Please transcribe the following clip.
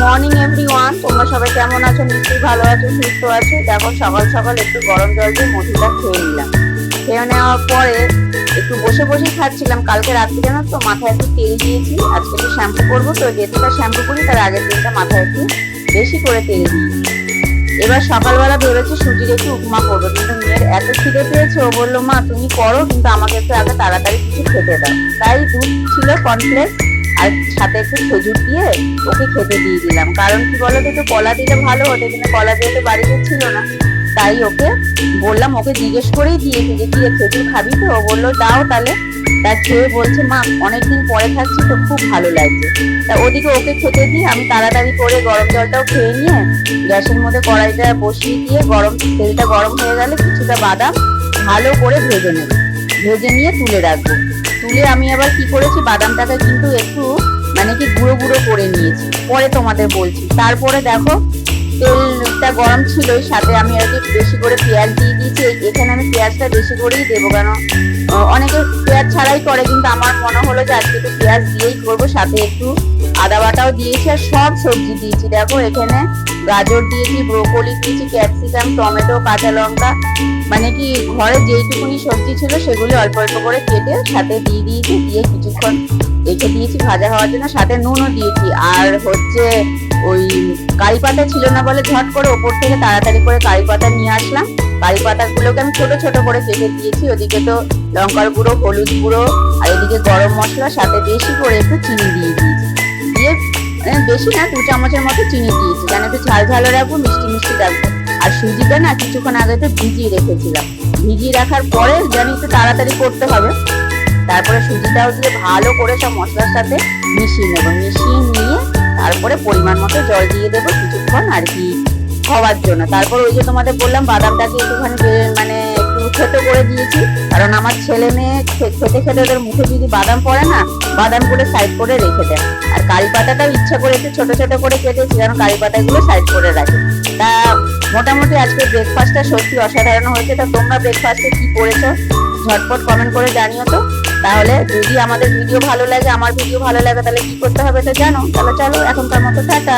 Morning everyone, তোমরা সবাই কেমন আছো? নিশ্চয়ই ভালো আছো, সুস্থ আছো। দেখো সকাল সকাল একটু গরম জল দিয়ে মধুটা খেয়ে নিলাম। খেয়ে নেওয়ার পরে একটু বসে বসেই খাচ্ছিলাম। কালকে রাত্রে জানো তো মাথায় একটু তেল দিয়েছি, আজকে একটু শ্যাম্পু করবো, তো যেটা শ্যাম্পু করি তার আগের দিনটা মাথায় একটু বেশি করে তেল দিই। এবার সকালবেলা ভেবেছি সুজির একটু উপমা করবো, কিন্তু মেয়ের এত খিদে পেয়েছে, ও বললো মা তুমি করো, কিন্তু আমাকে একটু আগে তাড়াতাড়ি কিছু খেতে দাও। তাই দুধ ছিল, কর্নফ্লেক্স আর সাথে একটু খেজুর দিয়ে ওকে খেতে দিয়ে দিলাম। কারণ কি বলো তো, একটু কলা দিলে ভালো হতো, কিন্তু কলা যেহেতু বাড়িতে ছিল না, তাই ওকে বললাম, ওকে জিজ্ঞেস করেই দিয়েছি যে দিয়ে খেজুর খাবি তো? ও বললো দাও তাহলে। তা খেয়ে বলছে মা অনেকদিন পরে খাচ্ছি তো, খুব ভালো লাগছে। তা ওদিকে ওকে খেতে দিই, আমি তাড়াতাড়ি করে গরম জলটাও খেয়ে নিয়ে গ্যাসের মধ্যে কড়াইটা বসিয়ে দিয়ে তেলটা গরম হয়ে গেলে কিছুটা বাদাম ভালো করে ভেজে নেব। ভেজে নিয়ে তুলে রাখবো। তুলে আমি আবার কি করেছি, বাদামটাকে কিন্তু একটু মানে কি গুঁড়ো গুঁড়ো করে নিয়েছি, পরে তোমাদের বলছি। তারপরে দেখো তেলটা গরম ছিল, সাথে আমি আর কি বেশি করে পেঁয়াজ দিয়ে দিয়েছি। এখানে আমি পেঁয়াজটা বেশি করেই দেবো, কেন অনেকে পেঁয়াজ ছাড়াই করে, কিন্তু আমার মনে হলো যে আজকে একটু পেঁয়াজ দিয়েই করবো। সাথে একটু আদা বাটাও দিয়েছি আর সব সবজি দিয়েছি। দেখো এখানে গাজর দিয়েছি, ব্রোকলি দিয়েছি, ক্যাপসিকাম, টমেটো, কাঁচা লঙ্কা, মানে কি ঘরে যেইটুকুনি সবজি ছিল সেগুলি অল্প অল্প করে কেটে সাথে দিয়ে দিয়েছি। দিয়ে কিছুক্ষণ রেখে দিয়েছি ভাজা হওয়ার জন্য, সাথে নুনও দিয়েছি। আর হচ্ছে ওই কারি পাতা ছিল না বলে ঝট করে ওপর থেকে তাড়াতাড়ি করে কারি পাতা নিয়ে আসলাম। কারি পাতাগুলোকে আমি ছোট ছোট করে কেটে দিয়েছি। ওদিকে তো লঙ্কার গুঁড়ো, হলুদ গুঁড়ো, আর এদিকে গরম মশলা, সাথে বেশি করে একটু চিনি দিয়ে দিয়েছি। দিয়ে বেশি না, 2 চামচের মতো চিনি দিয়েছি, কেন একটু ঝাল ঝালও রাখবো, মিষ্টি মিষ্টি রাখবো। আর সুজিটা না কিছুক্ষণ আগে একটু ভিজিয়ে রেখেছিলাম। ভিজিয়ে রাখার পরে জানি একটু তাড়াতাড়ি করতে হবে। তারপরে সুজিটাও দিয়ে ভালো করে সব মশলার সাথে মিশিয়ে নেবো। মিশিয়ে নিয়ে তারপরে পরিমাণ মতো জল দিয়ে দেবো কিছুক্ষণ আর কি হওয়ার জন্য। তারপর ওই যে তোমাদের বললাম বাদামটাকে একটুখানি মানে একটু ছোট করে দিয়েছি, কারণ আমার ছেলে মেয়ে খেতে খেতে ওদের মুখে যদি বাদাম পড়ে না, বাদাম করে সাইড করে রেখে দেয়। আর কারি পাতাটাও ইচ্ছা করে একটু ছোট ছোট করে কেটেছি, কারণ কারি পাতাগুলো সাইড করে রাখে। তা মোটামুটি আজকে ব্রেকফাস্টটা সত্যি অসাধারণ হয়েছে। তা তোমরা ব্রেকফাস্টে কি করেছো ঝটপট কমেন্ট করে জানিও তো। তাহলে যদি আমাদের ভিডিও ভালো লাগে, আমার ভিডিও ভালো লাগে, তাহলে কি করতে হবে তো জানো। তাহলে চলো এখনকার মতো টাটা।